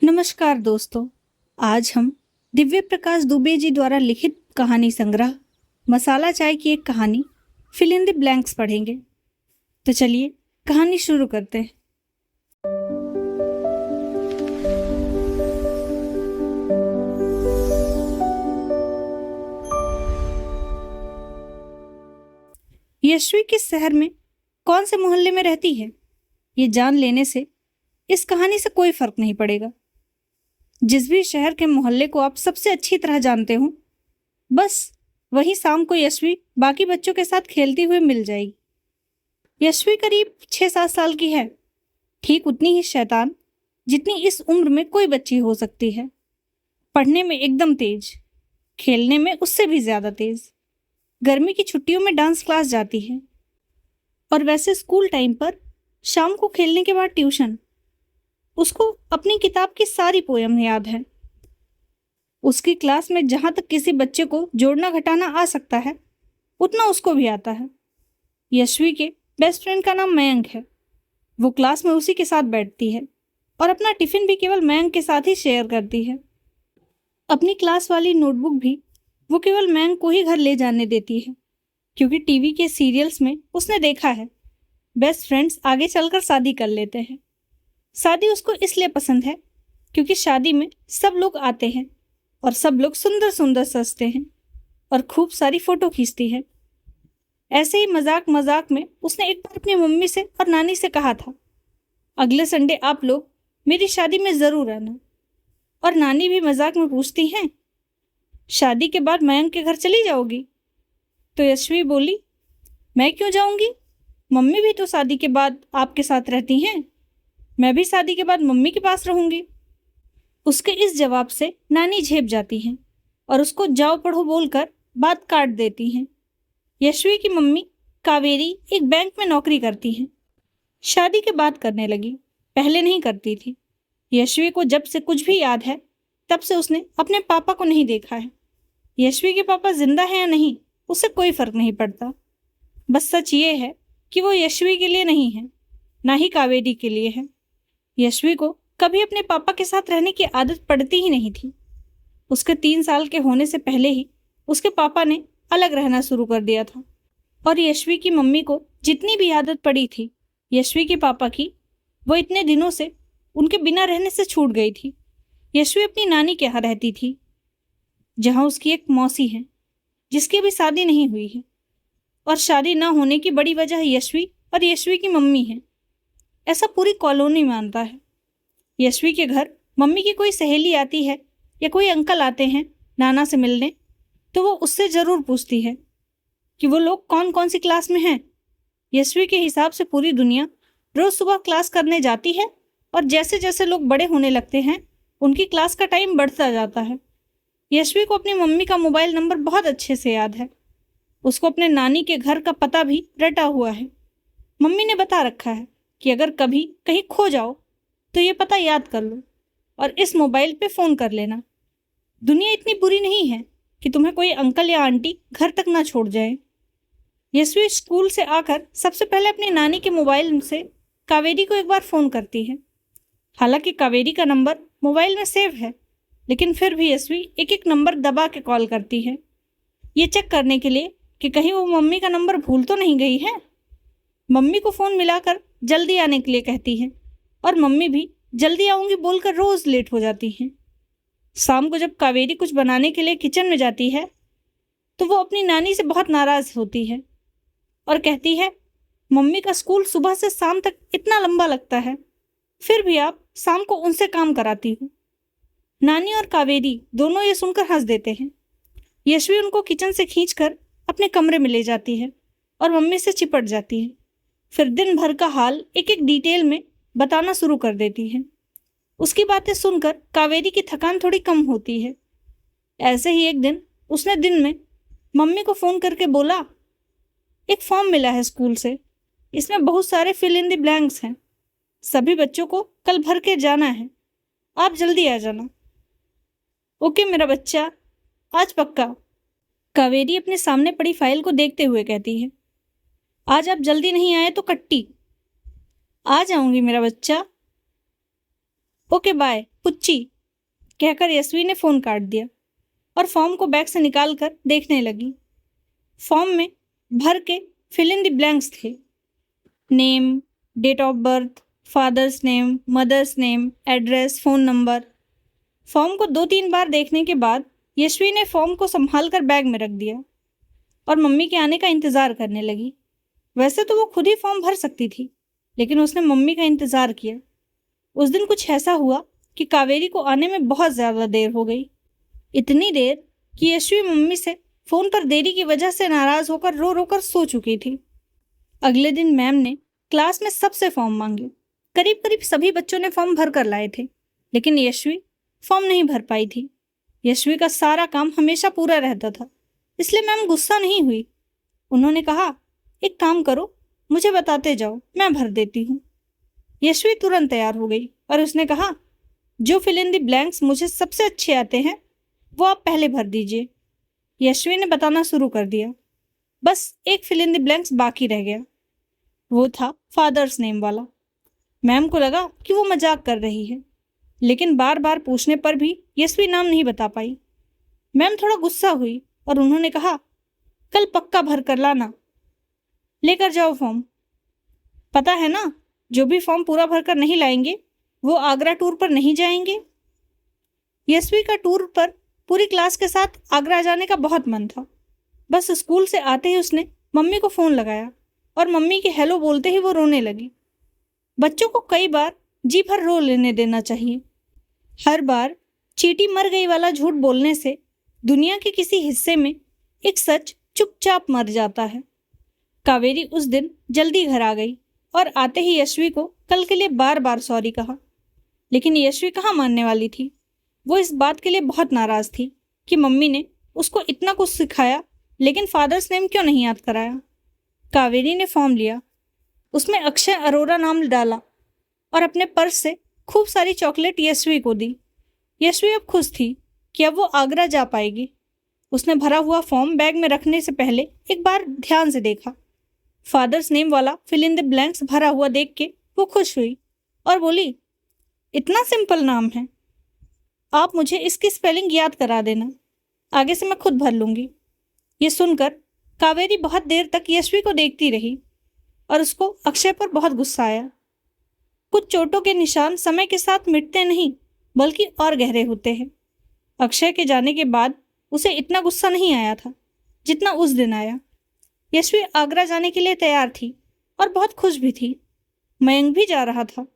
नमस्कार दोस्तों। आज हम दिव्य प्रकाश दुबे जी द्वारा लिखित कहानी संग्रह मसाला चाय की एक कहानी फिल इन द ब्लैंक्स पढ़ेंगे। तो चलिए कहानी शुरू करते हैं। यशवी किस शहर में कौन से मोहल्ले में रहती है, ये जान लेने से इस कहानी से कोई फर्क नहीं पड़ेगा। जिस भी शहर के मोहल्ले को आप सबसे अच्छी तरह जानते हो, बस वही शाम को यशवी बाकी बच्चों के साथ खेलती हुए मिल जाएगी। यशवी करीब 6-7 साल की है, ठीक उतनी ही शैतान जितनी इस उम्र में कोई बच्ची हो सकती है। पढ़ने में एकदम तेज, खेलने में उससे भी ज्यादा तेज। गर्मी की छुट्टियों में डांस क्लास जाती है और वैसे स्कूल टाइम पर शाम को खेलने के बाद ट्यूशन। उसको अपनी किताब की सारी पोयम याद है। उसकी क्लास में जहां तक किसी बच्चे को जोड़ना घटाना आ सकता है, उतना उसको भी आता है। यशवी के बेस्ट फ्रेंड का नाम मयंक है। वो क्लास में उसी के साथ बैठती है और अपना टिफिन भी केवल मयंक के साथ ही शेयर करती है। अपनी क्लास वाली नोटबुक भी वो केवल मयंक को ही घर ले जाने देती है, क्योंकि टीवी के सीरियल्स में उसने देखा है बेस्ट फ्रेंड्स आगे चलकर शादी कर लेते हैं। शादी उसको इसलिए पसंद है क्योंकि शादी में सब लोग आते हैं और सब लोग सुंदर सुंदर सजते हैं और खूब सारी फोटो खींचती है। ऐसे ही मजाक मजाक में उसने एक बार अपनी मम्मी से और नानी से कहा था, अगले संडे आप लोग मेरी शादी में जरूर आना। और नानी भी मजाक में पूछती हैं, शादी के बाद मयंक के घर चली जाओगी? तो यशवी बोली, मैं क्यों जाऊंगी, मम्मी भी तो शादी के बाद आपके साथ रहती हैं। मैं भी शादी के बाद मम्मी के पास रहूंगी। उसके इस जवाब से नानी झेप जाती हैं और उसको जाओ पढ़ो बोलकर बात काट देती हैं। यशवी की मम्मी कावेरी एक बैंक में नौकरी करती हैं। शादी के बाद करने लगी, पहले नहीं करती थी। यशवी को जब से कुछ भी याद है तब से उसने अपने पापा को नहीं देखा है। यशवी के पापा जिंदा हैं या नहीं उससे कोई फर्क नहीं पड़ता। बस सच ये है कि वो यशवी के लिए नहीं है, ना ही कावेरी के लिए है। यशवी को कभी अपने पापा के साथ रहने की आदत पड़ती ही नहीं थी। उसके 3 साल के होने से पहले ही उसके पापा ने अलग रहना शुरू कर दिया था और यशवी की मम्मी को जितनी भी आदत पड़ी थी यशवी के पापा की, वो इतने दिनों से उनके बिना रहने से छूट गई थी। यशवी अपनी नानी के यहाँ रहती थी, जहाँ उसकी एक मौसी है जिसकी अभी शादी नहीं हुई है। और शादी ना होने की बड़ी वजह यशवी और यशवी की मम्मी है, ऐसा पूरी कॉलोनी मानता है। यशवी के घर मम्मी की कोई सहेली आती है या कोई अंकल आते हैं नाना से मिलने, तो वो उससे जरूर पूछती है कि वो लोग कौन कौन सी क्लास में हैं। यशवी के हिसाब से पूरी दुनिया रोज सुबह क्लास करने जाती है और जैसे जैसे लोग बड़े होने लगते हैं उनकी क्लास का टाइम बढ़ता जाता है। यशवी को अपनी मम्मी का मोबाइल नंबर बहुत अच्छे से याद है। उसको अपने नानी के घर का पता भी रटा हुआ है। मम्मी ने बता रखा है कि अगर कभी कहीं खो जाओ तो ये पता याद कर लो और इस मोबाइल पे फ़ोन कर लेना। दुनिया इतनी बुरी नहीं है कि तुम्हें कोई अंकल या आंटी घर तक ना छोड़ जाए। यशवी स्कूल से आकर सबसे पहले अपनी नानी के मोबाइल से कावेरी को एक बार फ़ोन करती है। हालांकि कावेरी का नंबर मोबाइल में सेव है, लेकिन फिर भी यशवी एक एक नंबर दबा के कॉल करती है, ये चेक करने के लिए कि कहीं वो मम्मी का नंबर भूल तो नहीं गई है। मम्मी को फ़ोन मिलाकर जल्दी आने के लिए कहती है और मम्मी भी जल्दी आऊंगी बोलकर रोज लेट हो जाती हैं। शाम को जब कावेरी कुछ बनाने के लिए किचन में जाती है तो वो अपनी नानी से बहुत नाराज होती है और कहती है, मम्मी का स्कूल सुबह से शाम तक इतना लंबा लगता है, फिर भी आप शाम को उनसे काम कराती हो। नानी और कावेरी दोनों ये सुनकर हंस देते हैं। यशवी उनको किचन से खींचकर अपने कमरे में ले जाती है और मम्मी से चिपट जाती है। फिर दिन भर का हाल एक एक डिटेल में बताना शुरू कर देती है। उसकी बातें सुनकर कावेरी की थकान थोड़ी कम होती है। ऐसे ही एक दिन उसने दिन में मम्मी को फ़ोन करके बोला, एक फॉर्म मिला है स्कूल से, इसमें बहुत सारे फिल इन द ब्लैंक्स हैं, सभी बच्चों को कल भर के जाना है, आप जल्दी आ जाना। ओके मेरा बच्चा, आज पक्का। कावेरी अपने सामने पड़ी फाइल को देखते हुए कहती है, आज आप जल्दी नहीं आए तो कट्टी। आ जाऊंगी मेरा बच्चा। ओके बाय पुच्ची, कहकर यशवी ने फोन काट दिया और फॉर्म को बैग से निकालकर देखने लगी। फॉर्म में भर के फिल इन द ब्लैंक्स थे। Name, date of birth, father's name, mother's name, address, phone number. Form को 2-3 बार देखने के बाद यशवी ने फॉर्म को संभाल कर बैग में रख दिया और मम्मी के आने का इंतज़ार करने लगी। वैसे तो वो खुद ही फॉर्म भर सकती थी, लेकिन उसने मम्मी का इंतज़ार किया। उस दिन कुछ ऐसा हुआ कि कावेरी को आने में बहुत ज़्यादा देर हो गई। इतनी देर कि यशवी मम्मी से फ़ोन पर देरी की वजह से नाराज़ होकर रो रो कर सो चुकी थी। अगले दिन मैम ने क्लास में सबसे फॉर्म मांगे। करीब करीब सभी बच्चों ने फॉर्म भर कर लाए थे, लेकिन यशवी फॉर्म नहीं भर पाई थी। यशवी का सारा काम हमेशा पूरा रहता था, इसलिए मैम गुस्सा नहीं हुई। उन्होंने कहा, एक काम करो, मुझे बताते जाओ, मैं भर देती हूँ। यशवी तुरंत तैयार हो गई और उसने कहा, जो फिल इन द ब्लैंक्स मुझे सबसे अच्छे आते हैं वो आप पहले भर दीजिए। यशवी ने बताना शुरू कर दिया। बस एक फिल इन द ब्लैंक्स बाकी रह गया। वो था फादर्स नेम वाला। मैम को लगा कि वो मजाक कर रही है, लेकिन बार बार पूछने पर भी यशवी नाम नहीं बता पाई। मैम थोड़ा गुस्सा हुई और उन्होंने कहा, कल पक्का भर कर लाना, लेकर जाओ फॉर्म। पता है ना, जो भी फॉर्म पूरा भर कर नहीं लाएंगे वो आगरा टूर पर नहीं जाएंगे। यशवी का टूर पर पूरी क्लास के साथ आगरा जाने का बहुत मन था। बस स्कूल से आते ही उसने मम्मी को फ़ोन लगाया और मम्मी के हेलो बोलते ही वो रोने लगी। बच्चों को कई बार जी भर रो लेने देना चाहिए। हर बार चींटी मर गई वाला झूठ बोलने से दुनिया के किसी हिस्से में एक सच चुपचाप मर जाता है। कावेरी उस दिन जल्दी घर आ गई और आते ही यशवी को कल के लिए बार बार सॉरी कहा, लेकिन यशवी कहाँ मानने वाली थी। वो इस बात के लिए बहुत नाराज़ थी कि मम्मी ने उसको इतना कुछ सिखाया, लेकिन फादर्स नेम क्यों नहीं याद कराया। कावेरी ने फॉर्म लिया, उसमें अक्षय अरोरा नाम डाला और अपने पर्स से खूब सारी चॉकलेट यशवी को दी। यशवी अब खुश थी कि अब वो आगरा जा पाएगी। उसने भरा हुआ फॉर्म बैग में रखने से पहले एक बार ध्यान से देखा। फादर्स नेम वाला फिल इन द ब्लैंक्स भरा हुआ देख के वो खुश हुई और बोली, इतना सिंपल नाम है, आप मुझे इसकी स्पेलिंग याद करा देना, आगे से मैं खुद भर लूँगी। ये सुनकर कावेरी बहुत देर तक यशवी को देखती रही और उसको अक्षय पर बहुत गुस्सा आया। कुछ चोटों के निशान समय के साथ मिटते नहीं, बल्कि और गहरे होते हैं। अक्षय के जाने के बाद उसे इतना गुस्सा नहीं आया था जितना उस दिन आया। यशवी आगरा जाने के लिए तैयार थी और बहुत खुश भी थी। मयंक भी जा रहा था।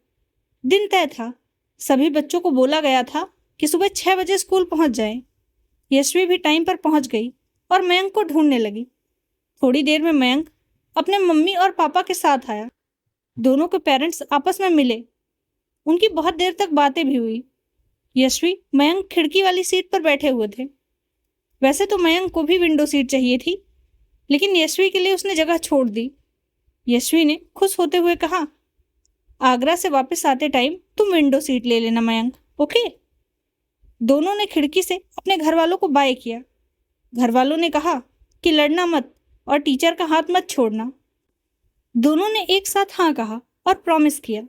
दिन तय था। सभी बच्चों को बोला गया था कि सुबह 6 बजे स्कूल पहुंच जाएं। यशवी भी टाइम पर पहुंच गई और मयंक को ढूंढने लगी। थोड़ी देर में मयंक अपने मम्मी और पापा के साथ आया। दोनों के पेरेंट्स आपस में मिले। उनकी बहुत देर तक बातें भी हुई। यशवी मयंक खिड़की वाली सीट पर बैठे हुए थे। वैसे तो मयंक को भी विंडो सीट चाहिए थी, लेकिन यशवी के लिए उसने जगह छोड़ दी। यशवी ने खुश होते हुए कहा, आगरा से वापस आते टाइम तुम विंडो सीट ले लेना मयंक, ओके। दोनों ने खिड़की से अपने घर वालों को बाय किया। घर वालों ने कहा कि लड़ना मत और टीचर का हाथ मत छोड़ना। दोनों ने एक साथ हाँ कहा और प्रॉमिस किया।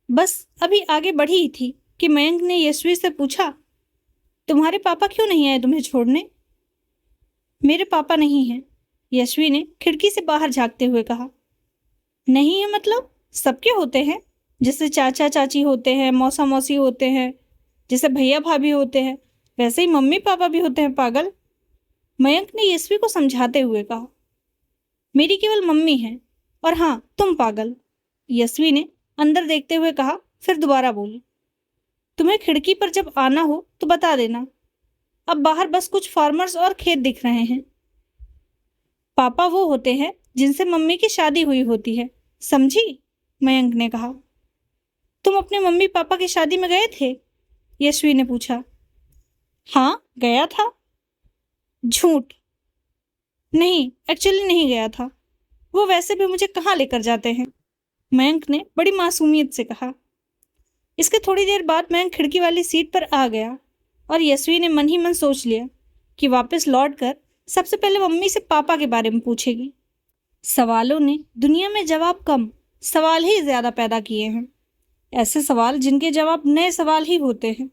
बस अभी आगे बढ़ी ही थी कि मयंक ने यशवी से पूछा, तुम्हारे पापा क्यों नहीं आए तुम्हें छोड़ने? मेरे पापा नहीं हैं, यशवी ने खिड़की से बाहर झांकते हुए कहा। नहीं है मतलब? सबके होते हैं, जैसे चाचा चाची होते हैं, मौसा मौसी होते हैं, जैसे भैया भाभी होते हैं, वैसे ही मम्मी पापा भी होते हैं पागल। मयंक ने यशवी को समझाते हुए कहा। मेरी केवल मम्मी है और हाँ तुम पागल, यशवी ने अंदर देखते हुए कहा। फिर दोबारा बोली, तुम्हें खिड़की पर जब आना हो तो बता देना। अब बाहर बस कुछ फार्मर्स और खेत दिख रहे हैं। पापा वो होते हैं जिनसे मम्मी की शादी हुई होती है, समझी? मयंक ने कहा। तुम अपने मम्मी पापा की शादी में गए थे? यशवी ने पूछा। हाँ गया था। झूठ। नहीं, एक्चुअली नहीं गया था। वो वैसे भी मुझे कहाँ लेकर जाते हैं, मयंक ने बड़ी मासूमियत से कहा। इसके थोड़ी देर बाद मयंक खिड़की वाली सीट पर आ गया और यशवी ने मन ही मन सोच लिया कि वापस लौटकर सबसे पहले मम्मी से पापा के बारे में पूछेगी। सवालों ने दुनिया में जवाब कम, सवाल ही ज़्यादा पैदा किए हैं। ऐसे सवाल जिनके जवाब नए सवाल ही होते हैं।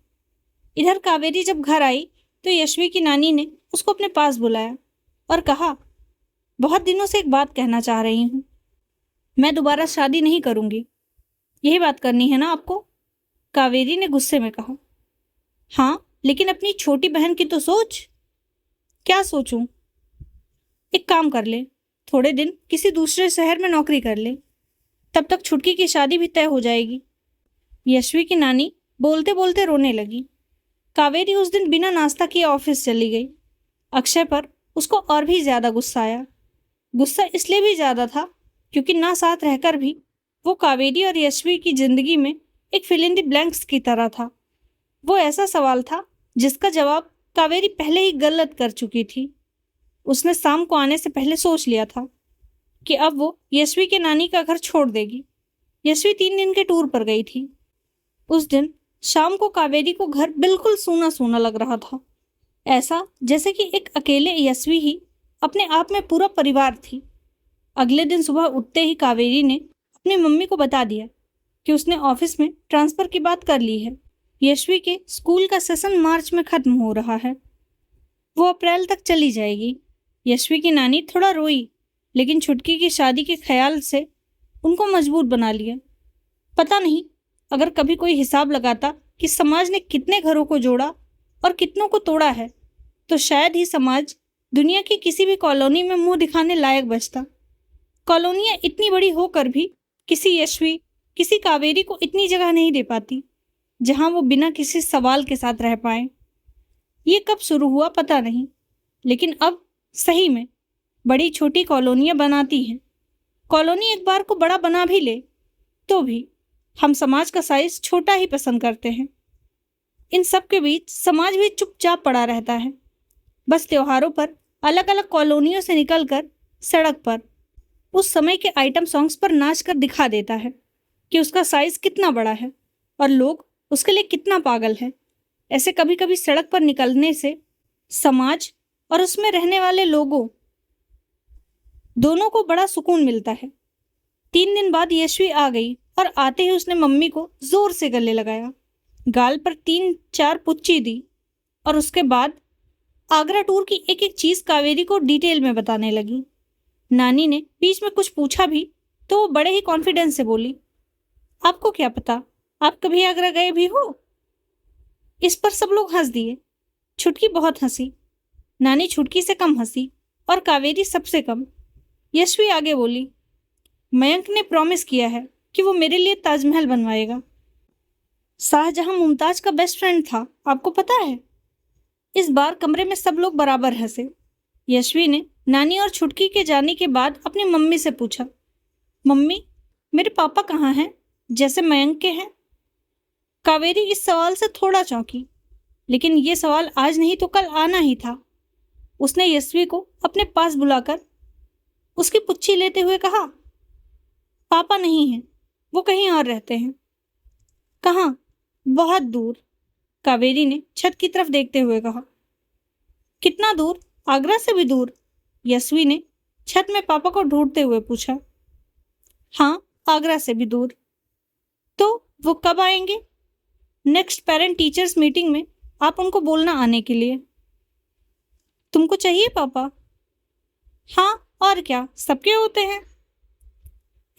इधर कावेरी जब घर आई तो यशवी की नानी ने उसको अपने पास बुलाया और कहा, बहुत दिनों से एक बात कहना चाह रही हूँ। मैं दोबारा शादी नहीं करूंगी। यही बात करनी है ना आपको? कावेरी ने गुस्से में कहा। हाँ, लेकिन अपनी छोटी बहन की तो सोच। क्या सोचूं? एक काम कर ले, थोड़े दिन किसी दूसरे शहर में नौकरी कर ले, तब तक छुटकी की शादी भी तय हो जाएगी। यशवी की नानी बोलते बोलते रोने लगी। कावेरी उस दिन बिना नाश्ता किए ऑफिस चली गई। अक्षय पर उसको और भी ज्यादा गुस्सा आया। गुस्सा इसलिए भी ज्यादा था क्योंकि ना साथ रहकर भी वो कावेरी और यशवी की जिंदगी में एक फिल इन द ब्लैंक्स की तरह था। वो ऐसा सवाल था जिसका जवाब कावेरी पहले ही गलत कर चुकी थी। उसने शाम को आने से पहले सोच लिया था कि अब वो यशवी के नानी का घर छोड़ देगी। यशवी 3 दिन के टूर पर गई थी। उस दिन शाम को कावेरी को घर बिल्कुल सूना सूना लग रहा था, ऐसा जैसे कि एक अकेले यशवी ही अपने आप में पूरा परिवार थी। अगले दिन सुबह उठते ही कावेरी ने अपनी मम्मी को बता दिया कि उसने ऑफिस में ट्रांसफर की बात कर ली है। यशवी के स्कूल का सेशन मार्च में खत्म हो रहा है, वो अप्रैल तक चली जाएगी। यशवी की नानी थोड़ा रोई, लेकिन छुटकी की शादी के ख्याल से उनको मजबूर बना लिया। पता नहीं, अगर कभी कोई हिसाब लगाता कि समाज ने कितने घरों को जोड़ा और कितनों को तोड़ा है, तो शायद ही समाज दुनिया की किसी भी कॉलोनी में मुंह दिखाने लायक बचता। कॉलोनियां इतनी बड़ी होकर भी किसी यशवी, किसी कावेरी को इतनी जगह नहीं दे पाती जहां वो बिना किसी सवाल के साथ रह पाए। ये कब शुरू हुआ पता नहीं, लेकिन अब सही में बड़ी छोटी कॉलोनियां बनाती हैं। कॉलोनी एक बार को बड़ा बना भी ले तो भी हम समाज का साइज छोटा ही पसंद करते हैं। इन सब के बीच समाज भी चुपचाप पड़ा रहता है, बस त्योहारों पर अलग अलग कॉलोनियों से निकलकर सड़क पर उस समय के आइटम सॉन्ग्स पर नाच कर दिखा देता है कि उसका साइज कितना बड़ा है और लोग उसके लिए कितना पागल है। ऐसे कभी कभी सड़क पर निकलने से समाज और उसमें रहने वाले लोगों दोनों को बड़ा सुकून मिलता है। 3 दिन बाद यशवी आ गई और आते ही उसने मम्मी को जोर से गले लगाया, गाल पर 3-4 पुच्ची दी और उसके बाद आगरा टूर की एक एक चीज कावेरी को डिटेल में बताने लगी। नानी ने बीच में कुछ पूछा भी तो वो बड़े ही कॉन्फिडेंस से बोली, आपको क्या पता, आप कभी आगरा गए भी हो? इस पर सब लोग हंस दिए। छुटकी बहुत हंसी, नानी छुटकी से कम हंसी और कावेरी सबसे कम। यशवी आगे बोली, मयंक ने प्रॉमिस किया है कि वो मेरे लिए ताजमहल बनवाएगा। शाहजहां मुमताज का बेस्ट फ्रेंड था, आपको पता है? इस बार कमरे में सब लोग बराबर हंसे। यशवी ने नानी और छुटकी के जाने के बाद अपनी मम्मी से पूछा, मम्मी, मेरे पापा कहाँ हैं, जैसे मयंक के हैं? कावेरी इस सवाल से थोड़ा चौंकी, लेकिन ये सवाल आज नहीं तो कल आना ही था। उसने यशवी को अपने पास बुलाकर उसकी पुच्छी लेते हुए कहा, पापा नहीं हैं, वो कहीं और रहते हैं। कहाँ? बहुत दूर। कावेरी ने छत की तरफ देखते हुए कहा। कितना दूर? आगरा से भी दूर? यशवी ने छत में पापा को ढूंढते हुए पूछा। हाँ, आगरा से भी दूर। तो वो कब आएंगे? नेक्स्ट पेरेंट टीचर्स मीटिंग में आप उनको बोलना आने के लिए। तुमको चाहिए पापा? हाँ, और क्या, सबके होते हैं।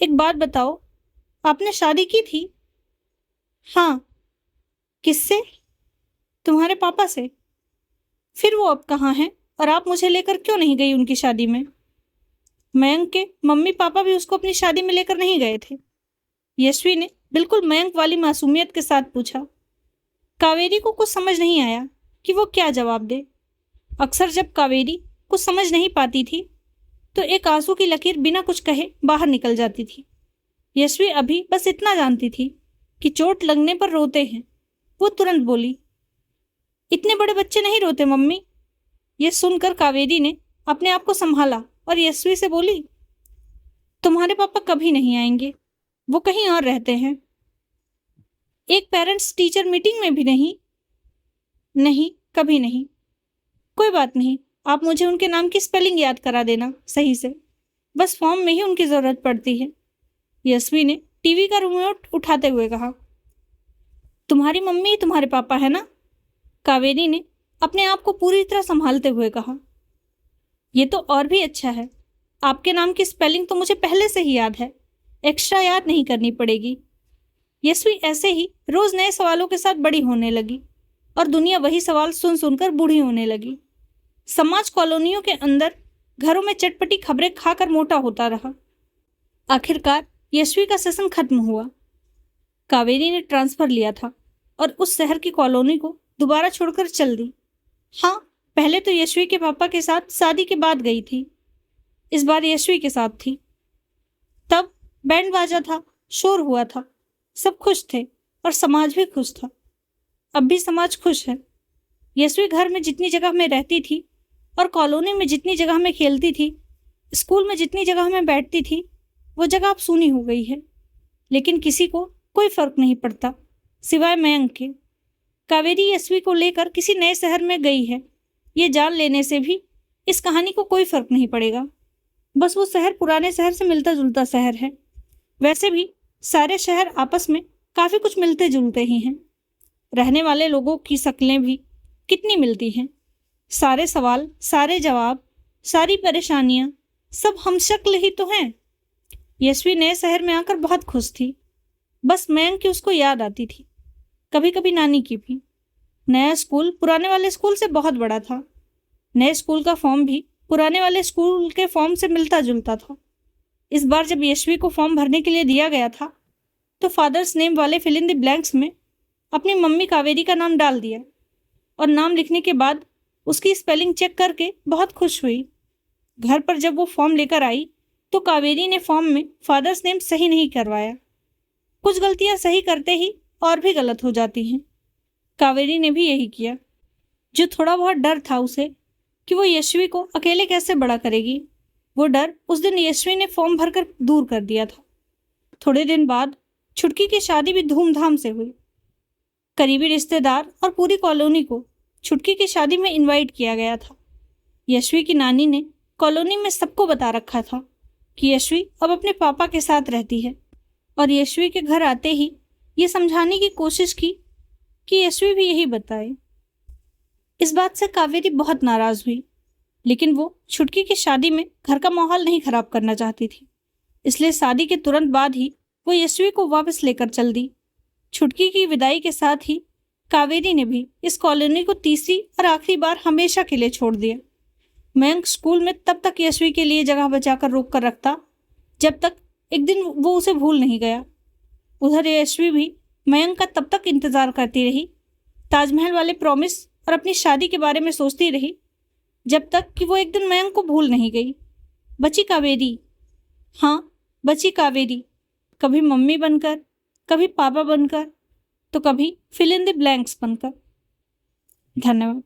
एक बात बताओ, आपने शादी की थी? हाँ। किससे? तुम्हारे पापा से। फिर वो अब कहाँ हैं और आप मुझे लेकर क्यों नहीं गई उनकी शादी में? मयंक के मम्मी पापा भी उसको अपनी शादी में लेकर नहीं गए थे। यशवी ने बिल्कुल मयंक वाली मासूमियत के साथ पूछा। कावेरी को कुछ समझ नहीं आया कि वो क्या जवाब दे। अक्सर जब कावेरी कुछ समझ नहीं पाती थी तो एक आंसू की लकीर बिना कुछ कहे बाहर निकल जाती थी। यशवी अभी बस इतना जानती थी कि चोट लगने पर रोते हैं। वो तुरंत बोली, इतने बड़े बच्चे नहीं रोते मम्मी। यह सुनकर कावेरी ने अपने आप को संभाला और यशवी से बोली, तुम्हारे पापा कभी नहीं आएंगे, वो कहीं और रहते हैं। एक पेरेंट्स टीचर मीटिंग में भी नहीं? नहीं, कभी नहीं। कोई बात नहीं, आप मुझे उनके नाम की स्पेलिंग याद करा देना सही से, बस फॉर्म में ही उनकी जरूरत पड़ती है। यशवी ने टीवी का रिमोट उठाते हुए कहा। तुम्हारी मम्मी तुम्हारे पापा है ना? कावेरी ने अपने आप को पूरी तरह संभालते हुए कहा। ये तो और भी अच्छा है। आपके नाम की स्पेलिंग तो मुझे पहले से ही याद है, एक्स्ट्रा याद नहीं करनी पड़ेगी। यशवी ऐसे ही रोज नए सवालों के साथ बड़ी होने लगी और दुनिया वही सवाल सुन सुनकर बूढ़ी होने लगी। समाज कॉलोनियों के अंदर घरों में चटपटी खबरें खाकर मोटा होता रहा। आखिरकार यशवी का सेशन खत्म हुआ। कावेरी ने ट्रांसफर लिया था और उस शहर की कॉलोनी को दोबारा छोड़कर चल दी। हाँ, पहले तो यशवी के पापा के साथ शादी के बाद गई थी। इस बार यशवी के साथ थी। तब बैंड बाजा था, शोर हुआ था, सब खुश थे और समाज भी खुश था। अब भी समाज खुश है। यशवी घर में जितनी जगह में रहती थी और कॉलोनी में जितनी जगह में खेलती थी, स्कूल में जितनी जगह में बैठती थी, वो जगह अब सूनी हो गई है। लेकिन किसी को कोई फर्क नहीं पड़ता सिवाय मयंक के। कावेरी यशवी को लेकर किसी नए शहर में गई है, ये जान लेने से भी इस कहानी को कोई फर्क नहीं पड़ेगा। बस वो शहर पुराने शहर से मिलता जुलता शहर है। वैसे भी सारे शहर आपस में काफ़ी कुछ मिलते जुलते ही हैं। रहने वाले लोगों की शक्लें भी कितनी मिलती हैं। सारे सवाल, सारे जवाब, सारी परेशानियां सब हम शक्ल ही तो हैं। यशवी नए शहर में आकर बहुत खुश थी। बस मयंक की उसको याद आती थी, कभी कभी नानी की भी। नया स्कूल पुराने वाले स्कूल से बहुत बड़ा था। नए स्कूल का फॉर्म भी पुराने वाले स्कूल के फॉर्म से मिलता जुलता था। इस बार जब यशवी को फॉर्म भरने के लिए दिया गया था तो फादर्स नेम वाले फिल इन द ब्लैंक्स में अपनी मम्मी कावेरी का नाम डाल दिया और नाम लिखने के बाद उसकी स्पेलिंग चेक करके बहुत खुश हुई। घर पर जब वो फॉर्म लेकर आई तो कावेरी ने फॉर्म में फादर्स नेम सही नहीं करवाया। कुछ गलतियां सही करते ही और भी गलत हो जाती हैं। कावेरी ने भी यही किया। जो थोड़ा बहुत डर था उसे कि वो यशवी को अकेले कैसे बड़ा करेगी, वो डर उस दिन यशवी ने फॉर्म भरकर दूर कर दिया था। थोड़े दिन बाद छुटकी की शादी भी धूमधाम से हुई। करीबी रिश्तेदार और पूरी कॉलोनी को छुटकी की शादी में इनवाइट किया गया था। यशवी की नानी ने कॉलोनी में सबको बता रखा था कि यशवी अब अपने पापा के साथ रहती है और यशवी के घर आते ही ये समझाने की कोशिश की कि यशवी भी यही बताए। इस बात से कावेरी बहुत नाराज हुई, लेकिन वो छुटकी की शादी में घर का माहौल नहीं खराब करना चाहती थी। इसलिए शादी के तुरंत बाद ही वो यशवी को वापस लेकर चल दी। छुटकी की विदाई के साथ ही कावेरी ने भी इस कॉलोनी को तीसरी और आखिरी बार हमेशा के लिए छोड़ दिया। मयंक स्कूल में तब तक यशवी के लिए जगह बचाकर रोक कर रखता जब तक एक दिन वो उसे भूल नहीं गया। उधर यशवी भी मयंक का तब तक इंतजार करती रही, ताजमहल वाले प्रॉमिस और अपनी शादी के बारे में सोचती रही, जब तक कि वो एक दिन मयंक को भूल नहीं गई। बची कावेरी, हाँ बची कावेरी, कभी मम्मी बनकर, कभी पापा बनकर, तो कभी फिल इन द ब्लैंक्स बनकर। धन्यवाद।